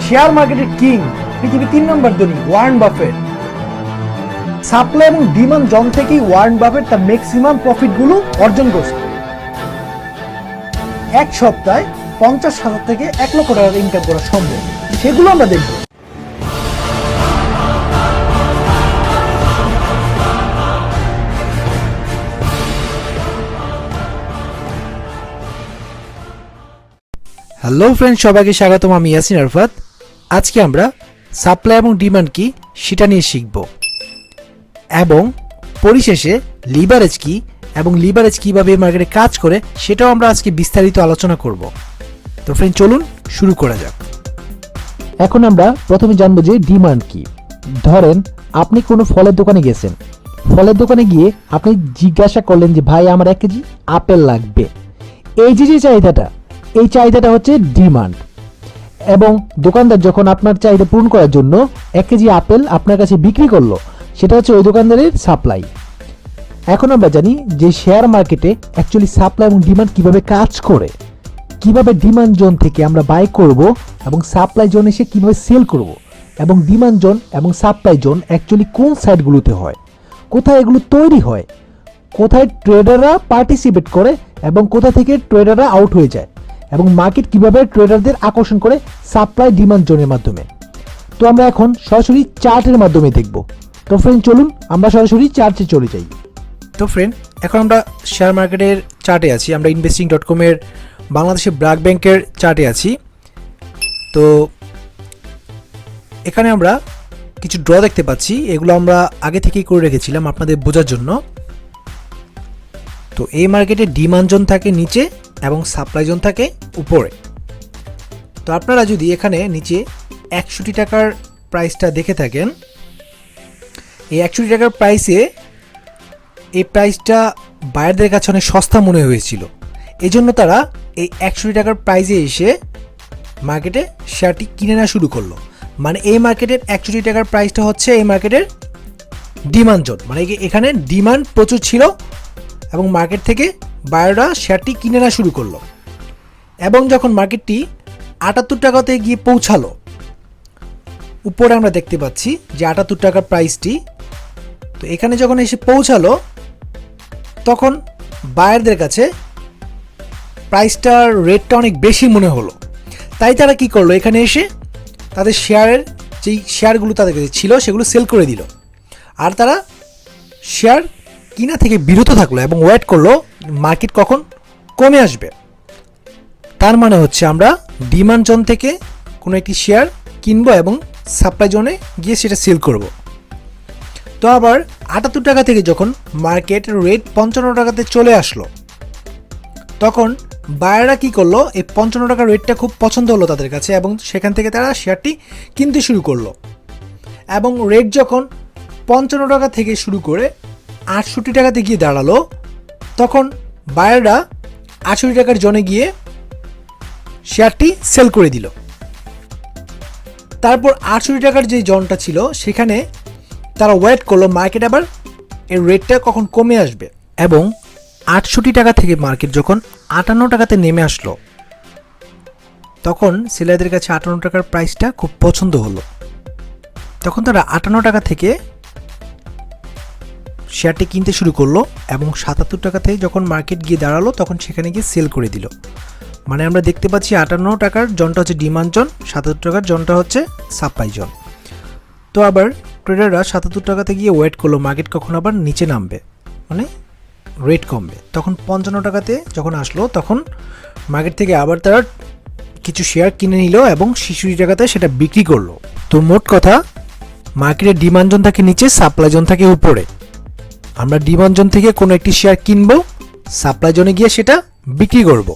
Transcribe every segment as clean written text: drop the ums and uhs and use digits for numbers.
Share মার্কেটের king, পৃথিবীর 3 নম্বর ধনী ওয়ারেন বাফেট। সাপ্লাই এবং ডিমান্ড জোন থেকেই ওয়ারেন বাফেট তার ম্যাক্সিমাম প্রফিটগুলো অর্জন করছে। এক সপ্তাহে 50,000 থেকে 1 লক্ষ টাকা ইনকাম করা সম্ভব, সেগুলো আমরা দেখব। হ্যালো ফ্রেন্ডস, সবাইকে স্বাগতম। আমি ইয়াসিন আরফাত। আজকে আমরা সাপ্লাই এবং ডিমান্ড কি সেটা নিয়ে শিখব, এবং পরিশেষে লিভারেজ কি এবং লিভারেজ কিভাবে মার্কেটে কাজ করে সেটাও আমরা আজকে বিস্তারিত আলোচনা করব। তো ফ্রেন্ড, চলুন শুরু করা যাক। এখন আমরা প্রথমে জানবো যে ডিমান্ড কি। ধরেন আপনি কোনো ফলের দোকানে গেছেন, ফলের দোকানে গিয়ে আপনি জিজ্ঞাসা করলেন যে ভাই আমার 1 কেজি আপেল লাগবে। এই যে চাহিদাটা, এই চাহিদাটা হচ্ছে ডিমান্ড। এবং দোকানদার যখন আপনার চাহিদা পূরণ করার জন্য 1 কেজি আপেল আপনার কাছে বিক্রি করলো, সেটা হচ্ছে ওই দোকানদারের সাপ্লাই। এখন আমরা জানি যে শেয়ার মার্কেটে অ্যাকচুয়ালি সাপ্লাই এবং ডিমান্ড কিভাবে কাজ করে, কিভাবে ডিমান্ড জোন থেকে আমরা বাই করব এবং সাপ্লাই জোন এসে কিভাবে সেল করব, এবং ডিমান্ড জোন এবং সাপ্লাই জোন অ্যাকচুয়ালি কোন সাইডগুলোতে হয়, কোথায় এগুলো তৈরি হয়, কোথায় ট্রেডাররা পার্টিসিপেট করে এবং কোথা থেকে ট্রেডাররা আউট হয়ে যায়, এবং মার্কেট কিভাবে ট্রেডারদের আকর্ষণ করে সাপ্লাই ডিমান্ড জোনের মাধ্যমে। তো আমরা এখন সরাসরি চার্টের মাধ্যমে দেখব। তো ফ্রেন্ড, চলুন আমরা সরাসরি চার্টে চলে যাই। তো ফ্রেন্ড, এখন আমরা শেয়ার মার্কেটের চার্টে আছি। আমরা investing.com এর বাংলাদেশের ব্র্যাক ব্যাংকের চার্টে আছি। তো এখানে আমরা কিছু ড্র দেখতে পাচ্ছি, এগুলো আমরা আগে থেকেই করে রেখেছিলাম আপনাদের বোঝার জন্য। তো এই মার্কেটে ডিমান্ড জোন থাকে নিচে এবং সাপ্লাই জোন থাকে উপরে। তো আপনারা যদি এখানে নিচে 61 টাকার প্রাইসটা দেখে থাকেন, এই 61 টাকার প্রাইসে এই প্রাইসটা বায়ারদের কাছে অনেক সস্তা মনে হয়েছিল। এই জন্য তারা এই 61 টাকার প্রাইসে এসে মার্কেটে শেয়ারটি কিনে নেওয়া শুরু করলো। মানে এই মার্কেটের 61 টাকার প্রাইসটা হচ্ছে এই মার্কেটের ডিমান্ড জোন। মানে এখানে ডিমান্ড প্রচুর ছিল এবং মার্কেট থেকে বায়াররা শেয়ারটি কিনে নেওয়া শুরু করলো। এবং যখন মার্কেটটি 78 টাকাতে গিয়ে পৌঁছালো, উপরে আমরা দেখতে পাচ্ছি যে 78 টাকার প্রাইসটি, তো এখানে যখন এসে পৌঁছালো তখন বায়ারদের কাছে প্রাইসটার রেটটা অনেক বেশি মনে হলো। তাই তারা কি করলো, এখানে এসে তাদের শেয়ারের যেই শেয়ারগুলো তাদের কাছে ছিল সেগুলো সেল করে দিল। আর তারা শেয়ার কিনা থেকে বিরত থাকলো এবং ওয়েট করলো মার্কেট কখন কমে আসবে। তার মানে হচ্ছে আমরা ডিমান্ড জোন থেকে কোনো একটি শেয়ার কিনবো এবং সাপ্লাই জোনে গিয়ে সেটা সেল করব। তো আবার 78 টাকা থেকে যখন মার্কেট রেট 55 টাকাতে চলে আসলো, তখন বায়াররা কি করলো, এই 55 টাকার রেটটা খুব পছন্দ হলো তাদের কাছে এবং সেখান থেকে তারা শেয়ারটি কিনতে শুরু করলো। এবং রেট যখন 55 টাকা থেকে শুরু করে 68 টাকাতে গিয়ে দাঁড়ালো, তখন বায়াররা 68 টাকার জোনে গিয়ে শেয়ারটি সেল করে দিল। তারপর 68 টাকার যে জোনটা ছিল সেখানে তারা ওয়েট করলো মার্কেট আবার এর রেটটা কখন কমে আসবে। এবং 68 টাকা থেকে মার্কেট যখন 58 টাকাতে নেমে আসলো, তখন সেলারদের কাছে 58 টাকার প্রাইসটা খুব পছন্দ হলো। তখন তারা 58 টাকা থেকে শেয়ারটি কিনতে শুরু করলো এবং 77 টাকা থেকে যখন মার্কেট গিয়ে দাঁড়ালো তখন সেখানে গিয়ে সেল করে দিল। মানে আমরা দেখতে পাচ্ছি 58 টাকার জোনটা হচ্ছে ডিমান্ড জোন, 77 টাকার জোনটা হচ্ছে সাপ্লাই জোন। তো আবার ট্রেডাররা 77 টাকাতে গিয়ে ওয়েট করলো মার্কেট কখন আবার নিচে নামবে, মানে রেট কমবে। তখন 55 টাকাতে যখন আসলো তখন মার্কেট থেকে আবার তারা কিছু শেয়ার কিনে নিল এবং 66 টাকাতে সেটা বিক্রি করলো। তো মোট কথা, মার্কেটের ডিমান্ড জোন থাকে নিচে, সাপ্লাই জোন থাকে উপরে। আমরা ডিমান্ড জোন থেকে কোনো একটি শেয়ার কিনবো, সাপ্লাই জোনে গিয়ে সেটা বিক্রি করব।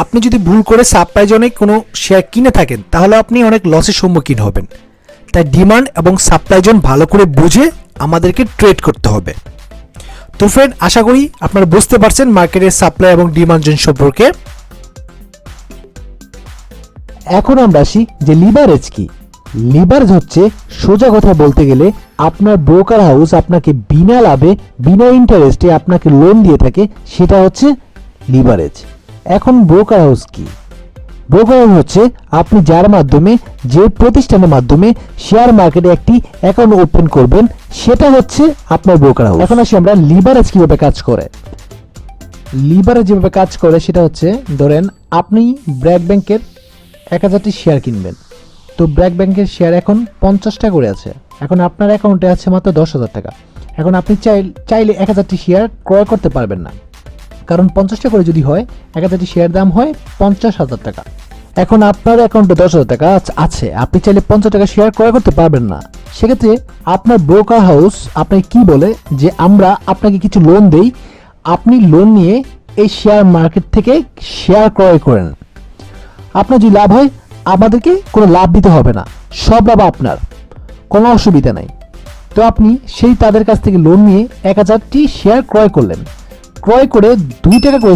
আপনি যদি ভুল করে সাপ্লাই জোনে কোনো শেয়ার কিনে থাকেন তাহলে আপনি অনেক লসের সম্মুখীন হবেন। তাই ডিমান্ড এবং সাপ্লাই জোন ভালো করে বুঝে আমাদেরকে ট্রেড করতে হবে। তো ফ্রেন্ড, আশা করি আপনারা বুঝতে পারছেন মার্কেটের সাপ্লাই এবং ডিমান্ড জোন সম্পর্কে। এখন আমরা আসি যে লিভারেজ কি। লিভারেজ হচ্ছে সোজা কথা বলতে গেলে আপনার ব্রোকার হাউস আপনাকে বিনা লাভে বিনা ইন্টারেস্টে আপনাকে লোন দিয়ে থাকে, সেটা হচ্ছে লিভারেজ। এখন ব্রোকার হাউস কি? ব্রোকার হাউস হচ্ছে আপনি যার মাধ্যমে, যে প্রতিষ্ঠানের মাধ্যমে শেয়ার মার্কেটে একটি অ্যাকাউন্ট ওপেন করবেন, সেটা হচ্ছে আপনার ব্রোকার হাউস। এখন আসি আমরা লিভারেজ কিভাবে কাজ করে। লিভারেজ যেভাবে কাজ করে সেটা হচ্ছে, ধরেন আপনি ব্র্যাক ব্যাংকের 1000টি শেয়ার কিনবেন। তো ব্র্যাক ব্যাংকের শেয়ার এখন 50 টাকা করে আছে। এখন আপনার অ্যাকাউন্টে আছে মাত্র 10,000 টাকা। এখন আপনি চাইলে 1000টি শেয়ার ক্রয় করতে পারবেন না, কারণ 50 টাকা করে যদি হয় 1000টি শেয়ার দাম হয় 50,000 টাকা। এখন আপনার অ্যাকাউন্টে 10,000 টাকা আছে, আপনি চাইলে 50 টাকা শেয়ার ক্রয় করতে পারবেন না। সেক্ষেত্রে আপনার ব্রোকার হাউস আপনাকে কি বলে যে আমরা আপনাকে কিছু লোন দেই, আপনি লোন নিয়ে এই শেয়ার মার্কেট থেকে শেয়ার ক্রয় করেন। আপনার যদি লাভ হয় আমাদেরকে কোনো লাভ দিতে হবে না, সব লাভ আপনার, কোনো অসুবিধা নাই। তো আপনি সেই তাদের কাছ থেকে লোন নিয়ে 1000টি শেয়ার ক্রয় করলেন। ক্রয় করে 2 টাকা করে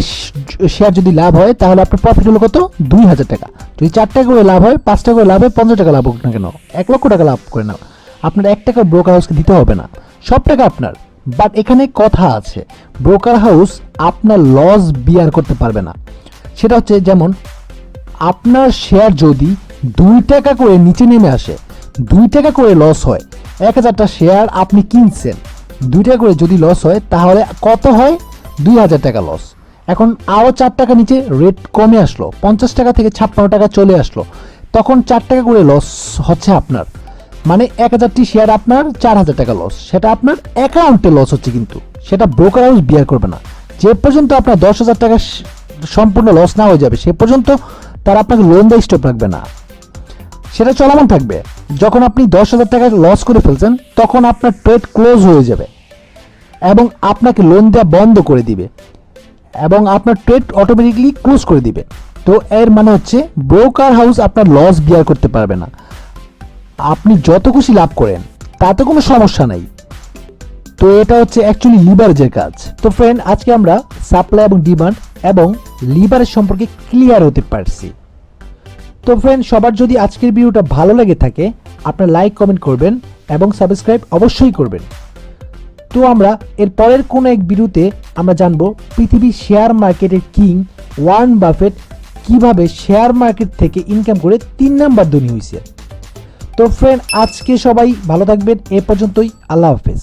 শেয়ার যদি লাভ হয় তাহলে আপনার প্রফিট হলো কত? 2000 টাকা। যদি 4 টাকা করে লাভ হয়, 5 টাকা করে লাভ হয়, 50 টাকা লাভ হোক না কেন, 1 লক্ষ টাকা লাভ করে নাও, আপনার 1 টাকা ব্রোকার হাউসকে দিতে হবে না, সব টাকা আপনার। বাট এখানে কথা আছে, ব্রোকার হাউস আপনার লস বিয়ার করতে পারবে না। সেটা হচ্ছে, যেমন আপনার শেয়ার যদি 2 টাকা করে নিচে নেমে আসে, 2 টাকা করে লস হয়, 1000টা শেয়ার আপনি কিনছেন, 2 টাকা করে যদি লস হয় তাহলে কত হয়? 2000 টাকা লস। এখন আরও 4 টাকা নিচে রেট কমে আসলো, 50 টাকা থেকে 56 টাকা চলে আসলো, তখন 4 টাকা করে লস হচ্ছে আপনার। মানে 1000টি শেয়ার আপনার 4000 টাকা লস, সেটা আপনার অ্যাকাউন্টে লস হচ্ছে, কিন্তু সেটা ব্রোকার হাউস বিয়ার করবে না। যে পর্যন্ত আপনার 10,000 টাকা সম্পূর্ণ লস না হয়ে যাবে সে পর্যন্ত তারা আপনাকে লোন দেওয়া স্টপ রাখবে না, সেটা চলমান থাকবে। যখন আপনি 10,000 টাকা লস করে ফেলছেন তখন আপনার ট্রেড ক্লোজ হয়ে যাবে এবং আপনাকে লোন দেওয়া বন্ধ করে দিবে এবং আপনার ট্রেড অটোমেটিকলি ক্লোজ করে দিবে। তো এর মানে হচ্ছে ব্রোকার হাউস আপনার লস বিয়ার করতে পারবে না, আপনি যত খুশি লাভ করেন তাতে কোনো সমস্যা নাই। তো এটা হচ্ছে অ্যাকচুয়ালি লিভারেজের কাজ। তো ফ্রেন্ড, আজকে আমরা সাপ্লাই এবং ডিমান্ড এবং লিভারেজ সম্পর্কে ক্লিয়ার হতে পারছি। তো ফ্রেন্ড, সবার যদি আজকের ভিডিওটা ভালো লেগে থাকে আপনারা লাইক কমেন্ট করবেন এবং সাবস্ক্রাইব অবশ্যই করবেন। তো আমরা এর পরের কোনো এক ভিডিওতে আমরা জানবো পৃথিবীর শেয়ার মার্কেটের কিং ওয়ারেন বাফেট কিভাবে শেয়ার মার্কেট থেকে ইনকাম করে 3 নাম্বার ধনী হয়েছে। তো ফ্রেন্ড, আজকে সবাই ভালো থাকবেন, এ পর্যন্তই, আল্লাহ হাফেজ।